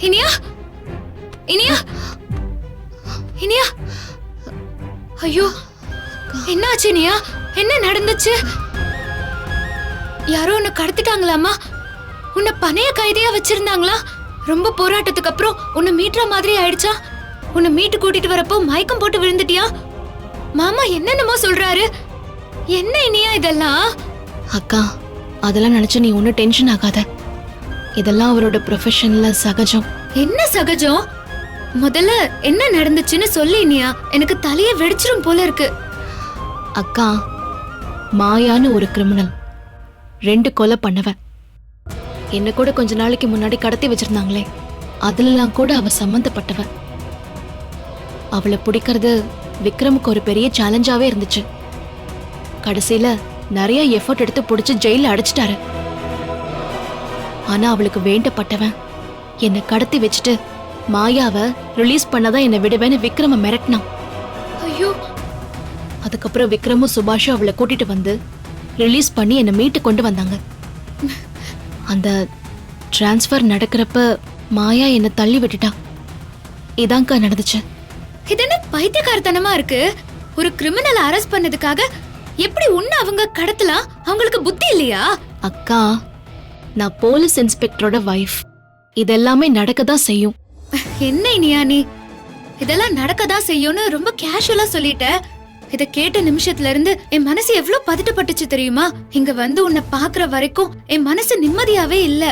இனியா, இனியா, இனியா, ஐயோ என்னாச்சு இனியா? என்ன நடந்துச்சு? யாரோ உன்னை கடத்திட்டாங்களாமா? உன்னை பணைய கைதியா வச்சிருந்தாங்களா? ரொம்ப போராட்டத்துக்கு அப்புறம் உன்னை மீட்ற மாதிரி ஆயிடுச்சா? உன்னை மீட்டு கூட்டிட்டு வரப்போ மயக்கம் போட்டு விழுந்துட்டியா? மாமா என்னென்னமோ சொல்றாரு. என்ன இனியா இதெல்லாம்? அக்கா, அதெல்லாம் நினைச்சு நீ ஒன்னும் டென்ஷன் ஆகாத. இதெல்லாம் அவரோட ப்ரொஃபஷன்ல சகஜம். என்ன சகஜம்? முதல்ல என்ன நடந்துச்சுன்னு சொல்லி இனியா, எனக்கு தலைய வெடிச்சிரும் போல இருக்கு. அக்கா, மாயான்னு ஒரு கிரிமினல் 2 கொலை பண்ணவ. என்ன கூட கொஞ்ச நாளைக்கு முன்னாடி கடத்தி வச்சிருந்தாங்களே, அதுலலாம் கூட அவ சம்பந்தப்பட்டவ. அவளை பிடிக்கிறது விக்ரமுக்கு ஒரு பெரிய சேலஞ்சாவே இருந்துச்சு. கடைசியில நிறைய எஃபர்ட் எடுத்து பிடிச்சு ஜெயில அடைச்சிட்டாரு. ஆனா அவளுக்கு வேண்டப்பட்டவன் என்னை கடத்தி வச்சுட்டு மாயாவை ரிலீஸ் பண்ணதான் என்னை விடுவேன்னு விக்ரம மிரட்டினான். ஐயோ! அதுக்கப்புறம் விக்ரமும் சுபாஷும் அவளை கூட்டிட்டு வந்து ரிலீஸ் பண்ணி என்னை மீட்டு கொண்டு வந்தாங்க. அந்த டிரான்ஸ்ஃபர் நடக்கிறப்ப மாயா என்னை தள்ளி விட்டுட்டா. இதான்க்கா நடந்துச்சு. இது என்ன பைத்தியக்காரத்தனமா இருக்கு? ஒரு கிரிமினல் அரெஸ்ட் பண்ணதுக்காக எப்படி உன்னை அவங்க கடத்தலாம்? அவங்களுக்கு புத்தி இல்லையா? அக்கா, நான் போலீஸ் இன்ஸ்பெக்டரோட வைஃப். இதெல்லாமே நடக்கதான் செய்யும். என்ன இனியா நீ? இதெல்லாம் நடக்கதான் செய்யும்னு ரொம்ப கேஷுவலா சொல்லிட்ட. இத கேட்ட நிமிஷத்துல இருந்து என் மனசு எவ்வளவு பதட்டப்பட்டுச்சு தெரியுமா? இங்க வந்து உன்னை பாக்குற வரைக்கும் என் மனசு நிம்மதியாவே இல்ல.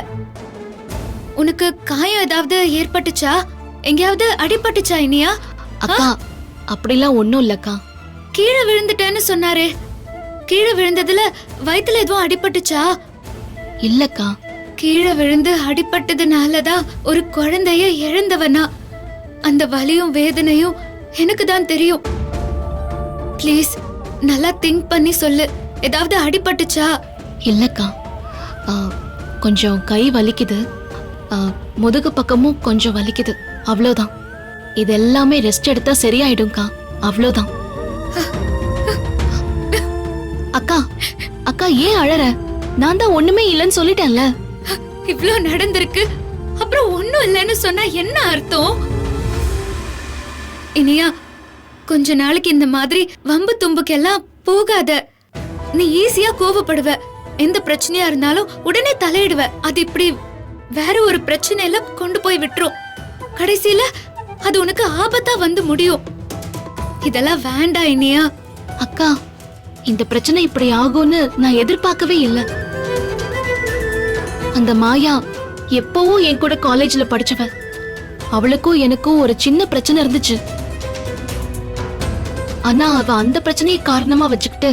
உனக்கு காயம் ஏதாவது ஏற்பட்டுச்சா? எங்கேயாவது அடிபட்டுச்சா இனியா? அக்கா, அப்படிலாம் ஒண்ணும் இல்லக்கா. கீழே விழுந்துட்டேன்னு சொன்னாரே, கீழே விழுந்ததுல வயித்துல எதுவும் அடிபட்டுச்சா? இல்லக்கா. கீழே விழுந்து அடிபட்டதுனாலதான் ஒரு குழந்தைய இழந்தவனா? அந்த வலியும் வேதனையும் எனக்கு தான் தெரியும். ப்ளீஸ் நல்லா திங்க் பண்ணி சொல்லு. ஏதாவது அடிபட்டுச்சா? இல்லக்கா, கொஞ்சம் கை வலிக்குது, முதுகு பக்கமும் கொஞ்சம் வலிக்குது, அவ்வளோதான். இது எல்லாமே ரெஸ்ட் எடுத்தா சரியாயிடும்க்கா, அவ்வளோதான். அக்கா, அக்கா ஏன் அழற? நான் தான் ஒண்ணுமே இல்லைன்னு சொல்லிட்டேன்ல. இவ்ளோ நடந்திருக்கு, அப்புறம் ஒண்ணும் இல்லைன்னு சொன்னா என்ன அர்த்தம்? இனியா, கொஞ்ச நாளைக்கு இந்த மாதிரி வம்பு தும்புக்கெல்லாம் போகாத. நீ ஈஸியா கோவப்படுவ. எந்த பிரச்சனையா இருந்தாலும் உடனே தலையிடுவ. அது இப்படி வேற ஒரு பிரச்சனையில கொண்டு போய் விட்டுரும். கடைசியில அது உனக்கு ஆபத்தா வந்து முடியும். இதெல்லாம் வேண்டாம் இனியா. அக்கா, இந்த பிரச்சனை இப்படி ஆகும்னு நான் எதிர்பார்க்கவே இல்லை. அந்த மாயா எப்பவும் என் கூட காலேஜ்ல படிச்சவ. அவளுக்கும் எனக்கும் ஒரு சின்ன பிரச்சனை இருந்துச்சு. ஆனா அவ அந்த பிரச்சனையை காரணமா வச்சுக்கிட்டு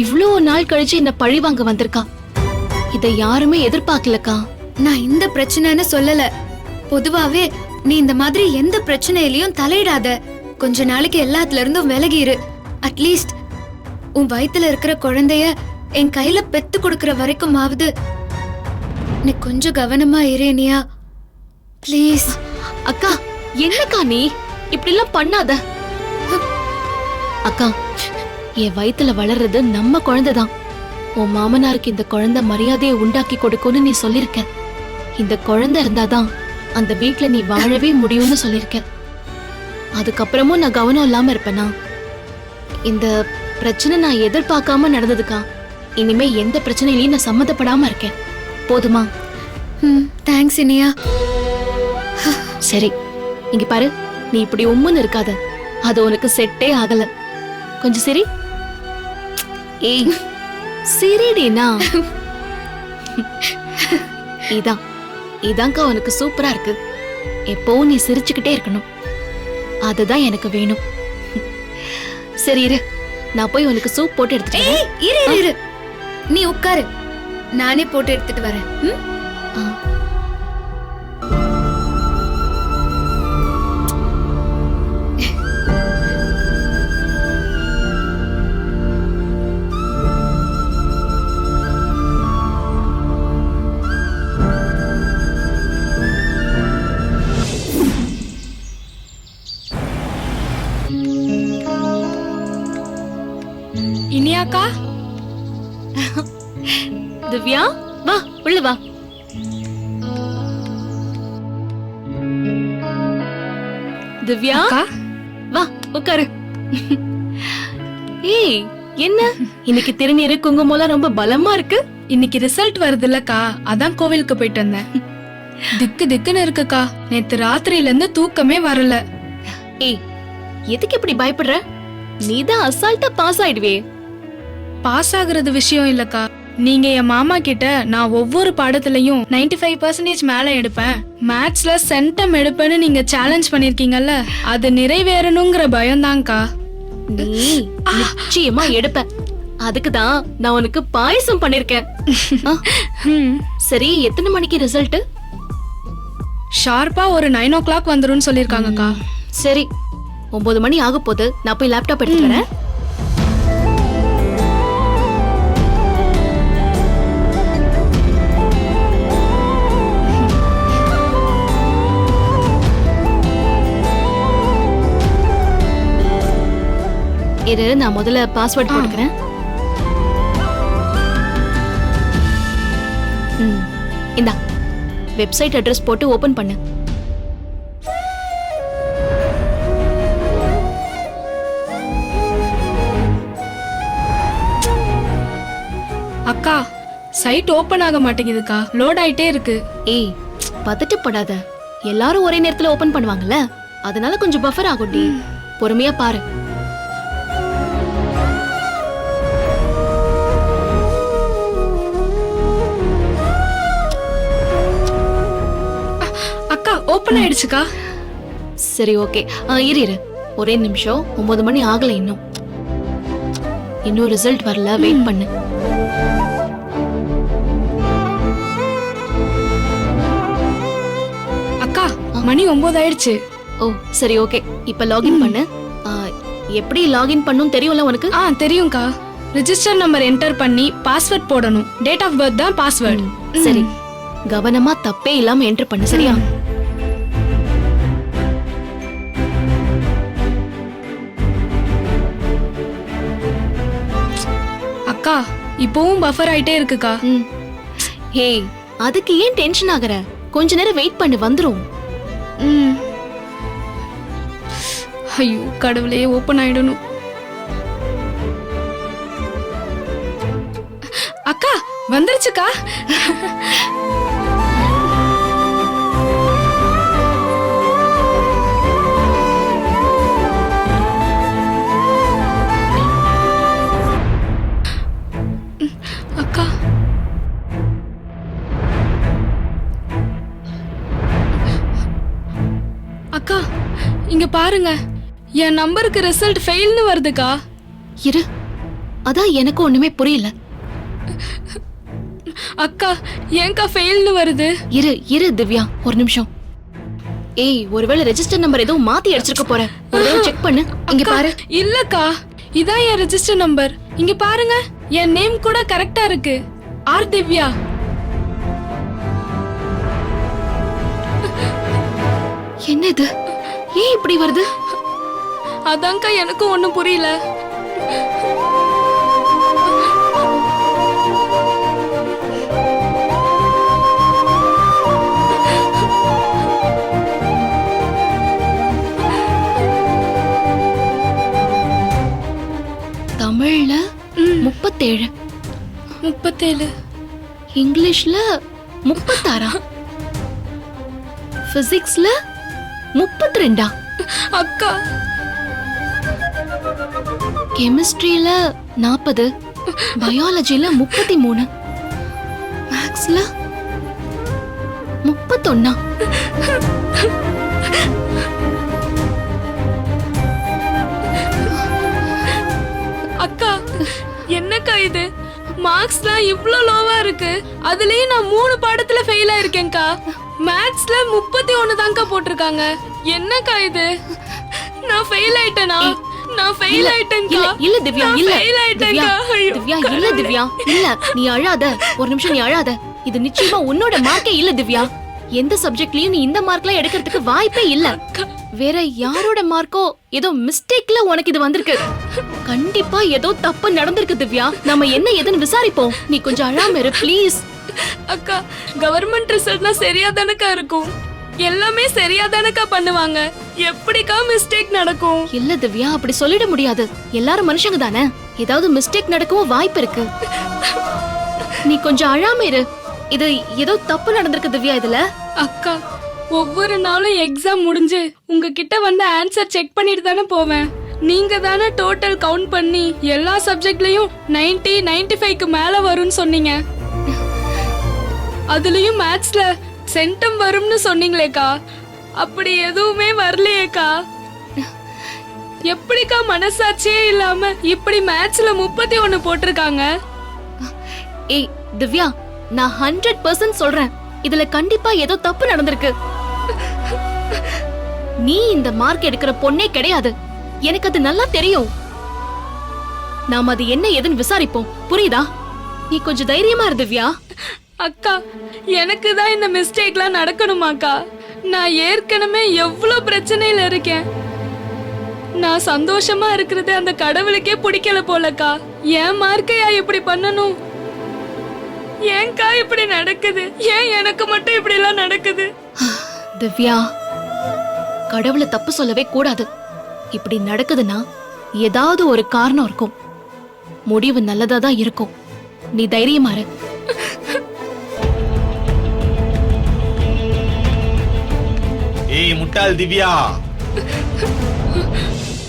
இவ்ளோ நாள் கழிச்சு என்ன பழி வாங்க வந்திருக்கா. இதை யாருமே எதிர்பார்க்கலக்கா. நான் இந்த பிரச்சனைன்னு சொல்லல. பொதுவாவே நீ இந்த மாதிரி எந்த பிரச்சனையிலயும் தலையிடாத. கொஞ்ச நாளைக்கு எல்லாத்துல இருந்தும் விலகிரு. அட்லீஸ்ட் உன் வயித்துல இருக்கிற குழந்தைய என் கையில பெத்து கொடுக்கற வரைக்குமாவது நீ கொஞ்சம் கவனமா இரு. ப்ளீஸ். அக்கா, என்னக்கா நீ இப்படி எல்லாம் பண்ணாத. அக்கா, என் வயித்துல வளர்றது நம்ம குழந்தைதான். உன் மாமனாருக்கு இந்த குழந்தை மரியாதையை உண்டாக்கி கொடுக்கும்னு நீ சொல்லிருக்க. இந்த குழந்தை இருந்தாதான் அந்த வீட்டுல நீ வாழவே முடியும்னு சொல்லிருக்க. அதுக்கப்புறமும் நான் கவனம் இல்லாம இருப்பேனா? இந்த பிரச்சனை நான் எதிர்பார்க்காம நடந்ததுக்கா. இனிமே எந்த பிரச்சனையிலயும் நான் சம்மந்தப்படாம இருக்கேன். போதுமா? தேங்க்ஸ் இனியா. சரி, இங்க பாரு, நீ இப்படி உம்முன்னு இருக்காத. அது உனக்கு செட்டே ஆகல. கொஞ்சம் சரி. ஏய், சரிடினா. இதான்க்கா உனக்கு சூப்பரா இருக்கு. எப்பவும் நீ சிரிச்சுக்கிட்டே இருக்கணும். அதுதான் எனக்கு வேணும். சரி இரு, நான் போய் உனக்கு சூப் போட்டு எடுத்துட்டு வரேன். இரு இரு, நீ உட்காரு, நானே போட்டு எடுத்துட்டு வரேன். இனியாக்கா, திவ்யா, வா உள்ள வா. திவ்யா அக்கா வா உட்காரு. ஏய் என்ன இன்னைக்கு திருநீரு குங்குமம்லாம் ரொம்ப பலமா இருக்கு. இன்னைக்கு ரிசல்ட் வருது இல்லக்கா, அதான் கோவிலுக்கு போயிட்டு வந்தேன். திக்கு திக்குன்னு இருக்குக்கா, நேத்து ராத்திரியில இருந்து தூக்கமே வரல. ஏய் எதுக்கு இப்படி பயப்படுற? நீதான் அசால்ட்டா பாஸ் ஆயிடுவே. பாஸ் ஆகுறது விஷயம் இல்லக்கா, நீங்க என் மாமா கிட்ட நான் ஒவ்வொரு பாடத்திலையும் 95% மேல எடுப்பேன், மேத்ஸ்ல சென்டம் எடுப்பேன்னு நீங்க சேலஞ்ச் பண்ணிருக்கீங்கல்ல, அது நிறைவேறணுங்கிற பயம்தான்க்கா. நீ நிச்சயமா எடுப்ப. அதுக்குதான் நான் உனக்கு பாயசம் பண்ணிருக்கேன். சரி எத்தனை மணிக்கு ரிசல்ட்? ஷார்ப்பா ஒரு 9 o'clock வந்துரும்னு சொல்லிருக்காங்கக்கா. சரி 9 மணி ஆக போகுது, நான் போய் லேப்டாப் எடுத்து வரேன். இரு நான் முதல்ல பாஸ்வேர்ட் போட்டுக்கிறேன். இந்தா வெப்சைட் அட்ரஸ் போட்டு ஓபன் பண்ணு. அக்கா சைட் ஓபன் ஆக மாட்டேங்குதுக்கா, லோட் ஆயிட்டே இருக்கு. ஏய் பதட்டப்படாத, எல்லாரும் ஒரே நேரத்துல ஓபன் பண்ணுவாங்கல்ல, அதனால கொஞ்சம் பஃபர் ஆகும்டி. பொறுமையா பாரு. அக்கா ஓபன் ஆயிடுச்சுக்கா. சரி ஓகே, இரு இரு ஒரே நிமிஷம். 9 மணி ஆகல இன்னும் ரிசல்ட் வரல, வெயிட் பண்ணு. அக்கா மணி 9 ஆயிடுச்சு. ஓ சரி ஓகே, இப்ப லாகின் பண்ணு. எப்படி லாகின் பண்ணும் தெரியும்ல உனக்கு? தெரியும்க்கா. ரெஜிஸ்டர் நம்பர் என்டர் பண்ணி பாஸ்வேர்ட் போடணும், டேட் ஆஃப் பர்த் தான் பாஸ்வேர்ட். சரி கவனமா தப்பே இல்லாம என்டர் பண்ணு, சரியா? அக்கா இப்பவும் பஃபர் ஆயிட்டே இருக்குக்கா. ஹே அதுக்கு ஏன் டென்ஷன் ஆகுற? கொஞ்ச நேரம் வெயிட் பண்ணு, வந்துரும். ஐயோ கடவுளே, ஓபன் ஆயிடணும். அக்கா வந்துருச்சுக்கா. அக்கா அக்கா இங்க பாருங்க, என் நம்பருக்கு ரிசல்ட் ஃபெயில்னு வருதுக்கா. இரு, அதான் எனக்கு ஒண்ணுமே புரியல. அக்கா ஏன்க்கா ஃபெயில்னு வருது? இரு இரு திவ்யா ஒரு நிமிஷம். ஏய் ஒருவேளை ரெஜிஸ்டர் நம்பர் ஏதோ மாத்தி அடிச்சிருக்க போற, ஒரு செக் பண்ணு. இங்க பாரு. இல்லக்கா இதான் என் ரெஜிஸ்டர் நம்பர். இங்க பாருங்க, என் நேம் கூட கரெக்டா இருக்கு, ஆர் திவ்யா. என்ன இது, ஏன் இப்படி வருது? அதான்க்கா எனக்கும் ஒண்ணும் புரியல. தமிழ்ல 37, 37, இங்கிலீஷ்ல 36, பிசிக்ஸ்ல 32, அக்கா கெமிஸ்ட்ரியில 40, பயாலஜில 33, மேக்ஸ்ல 31. அக்கா என்னக்கா இது, மார்க்ஸ்லாம் இவ்ளோ லோவா இருக்கு. அதுலயும் நான் 3 பாடத்துல ஃபெயில் ஆயிருக்கேன்க்கா. மேத்ஸ்ல 31 தான்க்கா போட்டிருக்காங்க. என்னக்கா இது, நான் ஃபெயில் ஆயிட்டேனா? நான் ஃபெயில் ஆயிட்டேன்க்கா. இல்ல திவ்யா, இல்ல ஃபெயில் ஆயிட்டேன்க்கா. திவ்யா, இல்ல திவ்யா, இல்ல நீ அழாத. ஒரு நிமிஷம் நீ அழாத. இது நிச்சயமா உன்னோட மார்க்கே இல்ல திவ்யா. எந்த சப்ஜெக்ட்லயும் நீ இந்த மார்க்லாம் எடுக்கிறதுக்கு வாய்ப்பே இல்ல. வேற யாரோட மார்க்கோ ஏதோ மிஸ்டேக்ல உனக்கு இது வந்திருக்கு. கண்டிப்பா ஏதோ தப்பு நடந்திருக்கு திவ்யா. நம்ம என்ன ஏதுன்னு விசாரிப்போம். நீ கொஞ்சம் அழாம இரு ப்ளீஸ். அக்கா கவர்மெண்ட் ரிசல்ட்னா சரியா தானக்கா இருக்கும்? எல்லாமே சரியா தானக்கா பண்ணுவாங்க. எப்படிக்கா மிஸ்டேக் நடக்கும்? இல்ல திவ்யா, அப்படி சொல்லிட முடியாது. எல்லாரும் மனுஷங்க தானே, ஏதாவது மிஸ்டேக் நடக்கவும் வாய்ப்பு இருக்கு. நீ கொஞ்சம் அழாம இரு. இது ஏதோ தப்பு நடந்திருக்கு திவ்யா இதுல. அக்கா, ஒவ்வொரு நாளும் எக்ஸாம் முடிஞ்சு உங்ககிட்ட வந்து ஆன்சர் செக் பண்ணிட்டு தானே போவேன். நீங்க தானே டோட்டல் கவுண்ட் பண்ணி எல்லா சப்ஜெக்ட்லயும் 90, 95க்கு மேல வரும்னு சொன்னீங்க. அதுலயும் மேத்ஸ்ல சென்டம் வரும்னு சொன்னீங்களேக்கா, அப்படி எதுவுமே வரலையேக்கா. எப்படிக்கா மனசாட்சியே இல்லாம இப்படி மேத்ஸ்ல 31 போட்டிருக்காங்க? ஏய் திவ்யா, நான் 100% சொல்றேன், இதுல கண்டிப்பா ஏதோ தப்பு நடந்திருக்கு. நீ இந்த மார்க் எடுக்கிற பொண்ணே கிடையாது, எனக்கு அது நல்லா தெரியும். நாம அது என்ன ஏதுன்னு விசாரிப்போம், புரியுதா? நீ கொஞ்சம் தைரியமா இரு திவ்யா. அக்கா, எனக்கு தான் இந்த மிஸ்டேக்லாம் நடக்கணுமாக்கா? நான் ஏற்கனவே எவ்வளவு பிரச்சனையில இருக்கேன். நான் சந்தோஷமா இருக்கிறது அந்த கடவுளுக்கே பிடிக்கல போலக்கா. என் மார்க்கையா இப்படி பண்ணணும்? ஏன்க்கா இப்படி நடக்குது? ஏன் எனக்கு மட்டும் இப்படி எல்லாம் நடக்குது? திவ்யா, கடவுளை தப்பு சொல்லவே கூடாது. இப்படி நடக்குதுன்னா ஏதாவது ஒரு காரணம் இருக்கும். முடிவு நல்லதா தான் இருக்கும். நீ தைரியமா இரு. ஏய் முட்டாள் திவ்யா,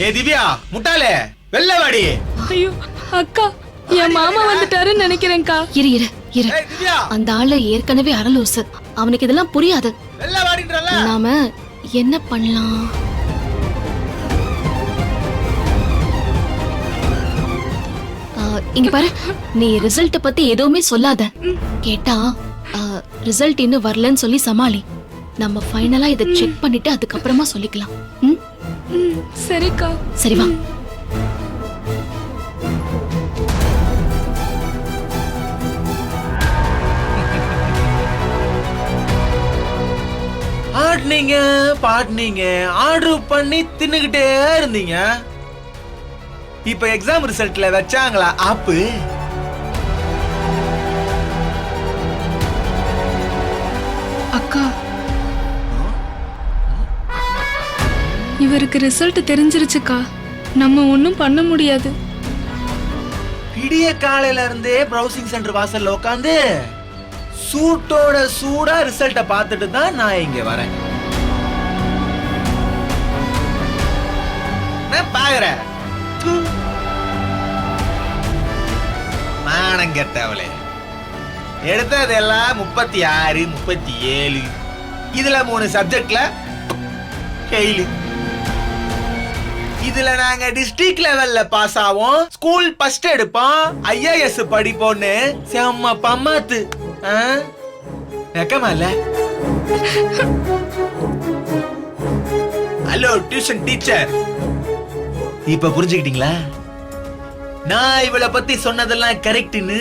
ஏய் திவ்யா முட்டாளே, வெள்ள வாடி. ஐயோ அக்கா, என் மாமா வந்துட்டாருன்னு நினைக்கிறேன்க்கா. இரு இரு இரு. ஏய் திவ்யா, அந்த ஆளு ஏற்கனவே அரலூசு, அவனுக்கு இதெல்லாம் புரியாது. வெள்ள வாடின்றல. நாம என்ன பண்ணலாம்? இங்க பாரு, நீ ரிசல்ட் பத்தி எதுவுமே சொல்லாத. கேட்டா ரிசல்ட் இன்னும் வரலன்னு சொல்லி சமாளி. நம்ம ஃபைனலா இதை செக் பண்ணிட்டு அதுக்கப்புறமா சொல்லிக்கலாம். ம்? சரிக்கா. சரி வா. ஆடுனீங்க, பாடுனீங்க, ஆர்டர் பண்ணி தின்னுகிட்டே இருந்தீங்க. இப்ப எக்ஸாம் ரிசல்ட்ல வச்சாங்களா ஆப்பு? அக்கா, இவருக்கு ரிசல்ட் தெரிஞ்சிருச்சுக்கா. நம்ம ஒண்ணும் பண்ண முடியாது. விடிய காலையில இருந்தே பிரவுசிங் சென்டர் வாசல்ல உட்காந்து சூட்டோட சூடா ரிசல்ட்ட பார்த்துட்டு தான் நான் இங்க வரேன். நான் பாக்குறேன். மானங்கெட்டவளே, எடுத்தது எல்லாம் 36, 37. இதுல 3 சப்ஜெக்ட்ல ஃபெயில். இதுல நாங்க டிஸ்ட்ரிக்ட் லெவல்ல பாஸ் ஆவோம், ஸ்கூல் ஃபர்ஸ்ட் எடுப்போம், ஐஏஎஸ் படிப்போம்னு செம்ம பம்மாத்து. வெக்கமா இல்ல? ஹலோ டியூஷன் டீச்சர், இப்ப புரிஞ்சுக்கிட்டீங்களா? நான் இவளை பத்தி சொன்னதெல்லாம் கரெக்ட்னு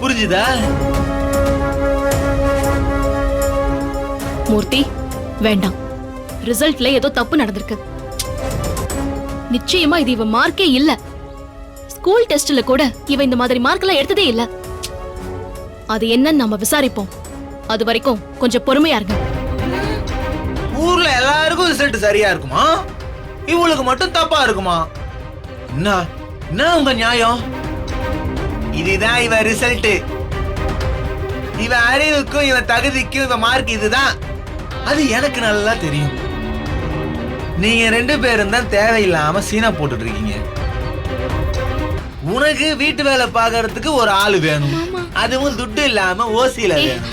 புரிஞ்சுதா? மூர்த்தி, வேண்டாம். ரிசல்ட்ல ஏதோ தப்பு நடந்திருக்கு. நிச்சயமா இது இவ மார்க்கே இல்ல. ஸ்கூல் டெஸ்ட்ல கூட இவ இந்த மாதிரி மார்க் எல்லாம் எடுத்ததே இல்ல. அது என்னன்னு நாம விசாரிப்போம். அது வரைக்கும் கொஞ்சம் பொறுமையா இருங்க. ஊர்ல எல்லாருக்கும் ரிசல்ட் சரியா இருக்குமா? இவளுக்கு மட்டும் தப்பா இருக்குமா? என்ன உங்க நியாயம்? இதுதான் இவ ரிசல்ட். இவ அறிவுக்கும் இவ தகுதிக்கும் இவ மார்க் இதுதான். அது எனக்கு நல்லா தெரியும். நீங்க 2 பேரும் தான் தேவையில்லாம சீனா போட்டுட்டு இருக்கீங்க. உனக்கு வீட்டு வேலை பாக்குறதுக்கு ஒரு ஆளு வேணும், அதுவும் துட்டு இல்லாம ஓசியில வேணும்.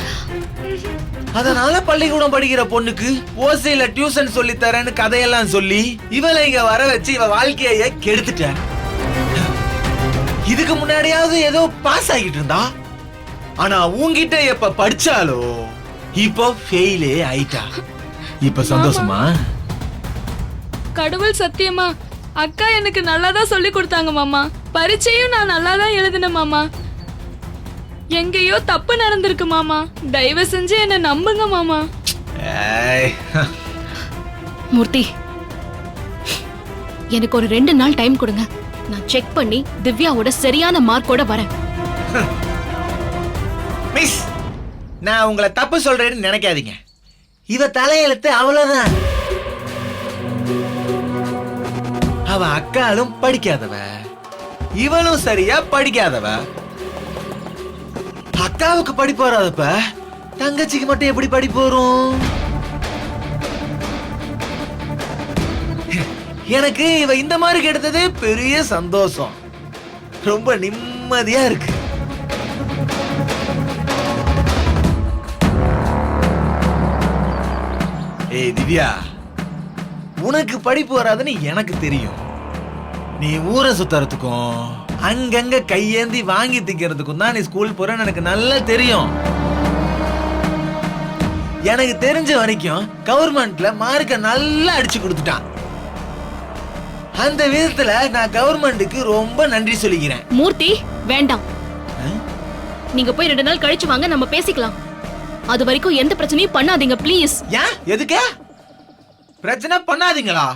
அதனால பள்ளிக்கூடம் படிக்கிற பொண்ணுக்கு ஓசியில டியூஷன் சொல்லி தரேன்னு கதையெல்லாம் சொல்லி இவளை இங்க வர வச்சு இவ வாழ்க்கைய கெடுத்துட்ட. இதுக்கு முன்னாடியாவது ஏதோ பாஸ் ஆகிட்டு இருந்தா, ஆனா உன்கிட்ட எப்ப படிச்சாலோ இப்போ ஃபெயிலே ஆயிட்டா. இப்ப சந்தோஷமா? கடவுள் சத்தியமா அக்கா எனக்கு நல்லா தான் சொல்லி கொடுத்தாங்க மாமா. பரீட்சையும் நான் நல்லா தான் எழுதினேன் மாமா. எங்கேயோ தப்பு நடந்திருக்கு மாமா. தயவு செஞ்சு என்ன நம்புங்க மாமா. மூர்த்தி, எனக்கு ஒரு 2 நாள் டைம் கொடுங்க. நான் செக் பண்ணி திவ்யாவோட சரியான மார்க்கோட வரேன். மிஸ், நான் உங்களை தப்பு சொல்றேன்னு நினைக்காதீங்க. இவ தலையெழுத்து அவ்வளவுதான். அவ அக்காலும் படிக்காதவ, இவளும் சரியா படிக்காதவ. அக்காவுக்கு படிப்பு வராதப்ப தங்கச்சிக்கு மட்டும் எப்படி படிப்பு வரும்? எனக்கு இவ இந்த மாதிரி கிடைத்தது பெரிய சந்தோஷம். ரொம்ப நிம்மதியா இருக்கு. ஏய் திவ்யா, உனக்கு படிப்பு வராதுன்னு எனக்கு தெரியும். நீ ஊரை சுத்துறதுக்கும் அங்கங்க கையேந்தி வாங்கி திக்கிறதுக்கும் தான் நீ ஸ்கூல் போறன்னு எனக்கு நல்லா தெரியும். எனக்கு தெரிஞ்ச வரைக்கும் கவர்மெண்ட்ல மார்க்க நல்லா அடிச்சு கொடுத்துட்டான். அந்த விதத்துல நான் கவர்மெண்ட்டுக்கு ரொம்ப நன்றி சொல்லிக்கிறேன். மூர்த்தி வேண்டாம், நீங்க போய் 2 நாள் கழிச்சு வாங்க, நம்ம பேசிக்கலாம். அது வரைக்கும் எந்த பிரச்சனையும் பண்ணாதீங்க ப்ளீஸ். ஏன் எதுக்கு பிரச்சனை பண்ணாதீங்களா?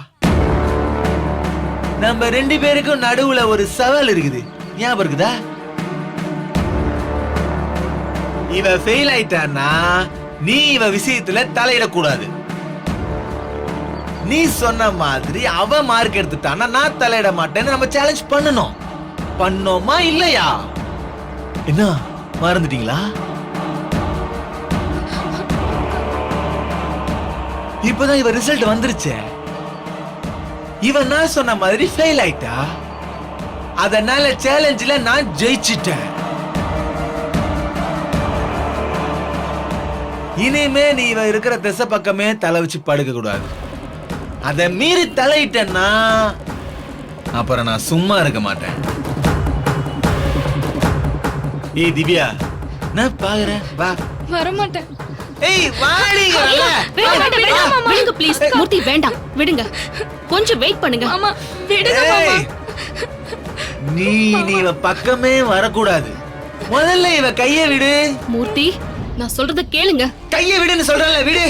நம்ம 2 பேருக்கும் நடுவுல ஒரு சவால் இருக்குது, ஞாபகம் இருக்குதா? இவ ஃபெயில் ஆயிட்டான்னா நீ இவ விஷயத்துல தலையிடக்கூடாது. நீ சொன்ன மாதிரி அவ மார்க் எடுத்துட்டான்னா நான் தலையிட மாட்டேன்னு நம்ம சேலஞ்ச் பண்ணணும். பண்ணோமா இல்லையா? என்ன மறந்துட்டீங்களா? இப்பதான் இவ ரிசல்ட் வந்துருச்சு. இவன் நான் சொன்ன மாதிரி ஃபெயில் ஆயிட்டா, அதனால சேலஞ்சில நான் ஜெயிச்சிட்டேன். இனிமே நீ இவ இருக்கிற திசை பக்கமே தலை வச்சு படுக்க கூடாது. அத மீறி தலையிட்டேன்னா அப்புறம் நான் சும்மா இருக்க மாட்டேன். ஏய் திவ்யா, நான் பாக்குறேன், வா. வரமாட்டேன். ஏய் வாடி. விடுங்க ப்ளீஸ். மூர்த்தி வேண்டாம், விடுங்க. கொஞ்சம் வெயிட் பண்ணுங்க. மாமா விடுங்க மாமா. நீ இவ பக்கமே வரக்கூடாது. முதல்ல இவ கைய விடு. மூர்த்தி, நான் சொல்றத கேளுங்க. கைய விடுன்னு சொல்றல, விடு.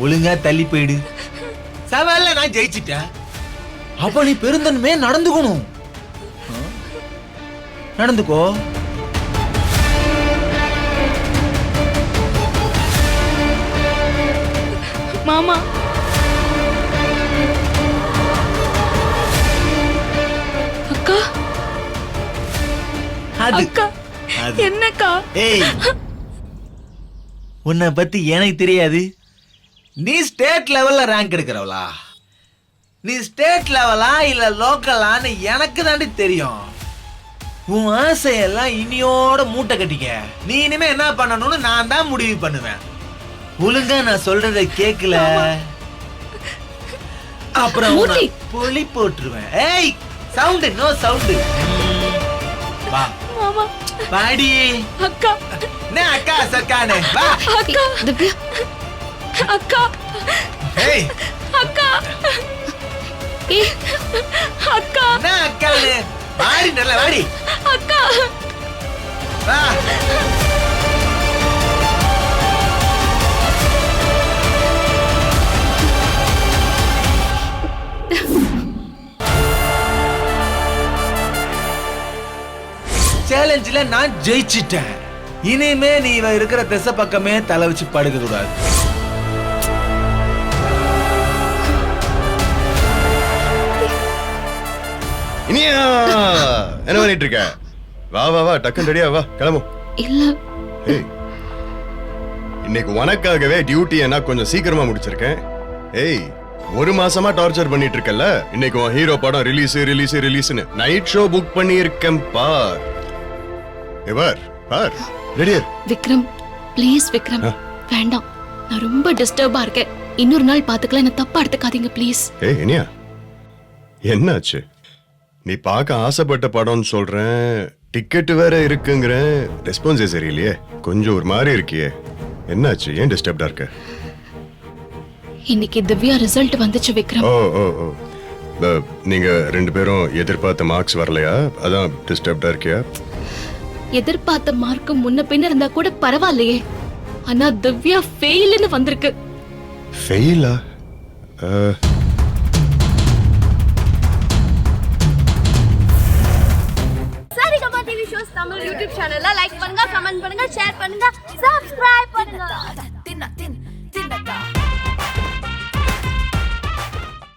ஒழுங்கா தள்ளி போயிடு. சவால்ல நான் ஜெயிச்சிட்டேன். அப்ப நீ பெருந்தன்மையா நடந்துக்கணும். நடந்துக்கோ. மாமா அக்கா அது அக்கா அது. என்னக்கா? ஏய், உன்னை பத்தி எனக்கு தெரியாது. நீ ஸ்டேட் லெவல்ல ரேங்க் எடுக்கிறவளா? நீ ஸ்டேட் லெவலா இல்ல லோக்கலான்னு எனக்கு தாண்டி தெரியும். உன் ஆசையெல்லாம் இனியோட மூட்டை கட்டிக்க. நீ இனிமே என்ன பண்ணணும்னு நான் தான் முடிவு பண்ணுவேன். ஒழுங்கா நான் சொல்றத கேக்கல, அப்புறம் உன்னை பொலி போட்டுருவேன். ஏய், சவுண்ட் நோ சவுண்ட். வா மாமா வாடி. அக்கா என்ன அக்கா சக்கானே, வா. அக்கா திவ்யா, அக்கா ஏய் அக்கா ஏய், அக்கா என்ன அக்கானே, வாடி நல்ல வாடி. அக்கா வா. சேலஞ்சில நான் ஜெயிச்சிட்டேன். இனிமே நீ இவ இருக்கிற திசை பக்கமே தலை வச்சு படுக்க கூடாது. இனியா, என்ன பண்ணிட்டு இருக்க? வா வா வா, டக்குன்னு ரெடியா வா, கிளம்பு. இல்ல ஏய், இன்னைக்கு உனக்காகவே டியூட்டி என்ன கொஞ்சம் சீக்கிரமா முடிச்சிருக்கேன். ஏய், 1 மாசமா டார்ச்சர் பண்ணிட்டு இருக்கல. இன்னைக்கு உன் ஹீரோ படம் ரிலீஸ்னு நைட் ஷோ புக் பண்ணியிருக்கேன். பார் பார், ரெடியா? விக்ரம் ப்ளீஸ். விக்ரம் வேண்டாம், நான் ரொம்ப டிஸ்டர்பா இருக்கேன். இன்னொரு நாள் பாத்துக்கலாம், என்ன தப்பா எடுத்துக்காதீங்க ப்ளீஸ். ஏய் இனியா, என்னாச்சு? நீ பார்க்க ஆசைப்பட்ட படம்னு சொல்றேன், டிக்கெட் வேற இருக்குங்கிற, ரெஸ்பான்ஸே சரியில்லையே, கொஞ்சம் ஒரு மாதிரி இருக்கியே. என்னாச்சு? ஏன் டிஸ்டர்ப்டா இருக்க? இன்னைக்கு திவ்யா ரிசல்ட் வந்துச்சு விக்ரம். ஓ ஓ ஓ, நீங்க 2 பேரும் எதிர்பார்த்த மார்க்ஸ் வரலையா? அதான் டிஸ்டர்ப்டா இருக்கியா? எதிர்பார்த்த மார்க் முன்ன பின்ன இருந்தா கூட பரவாயில்லையே, ஆனா திவ்யா ஃபெயில்னு வந்திருக்கு. ஃபெயிலா? Saregama TV shows Tamil YouTube சேனல்ல லைக் பண்ணுங்க, கமெண்ட் பண்ணுங்க, ஷேர் பண்ணுங்க, சப்ஸ்கிரைப் பண்ணுங்க.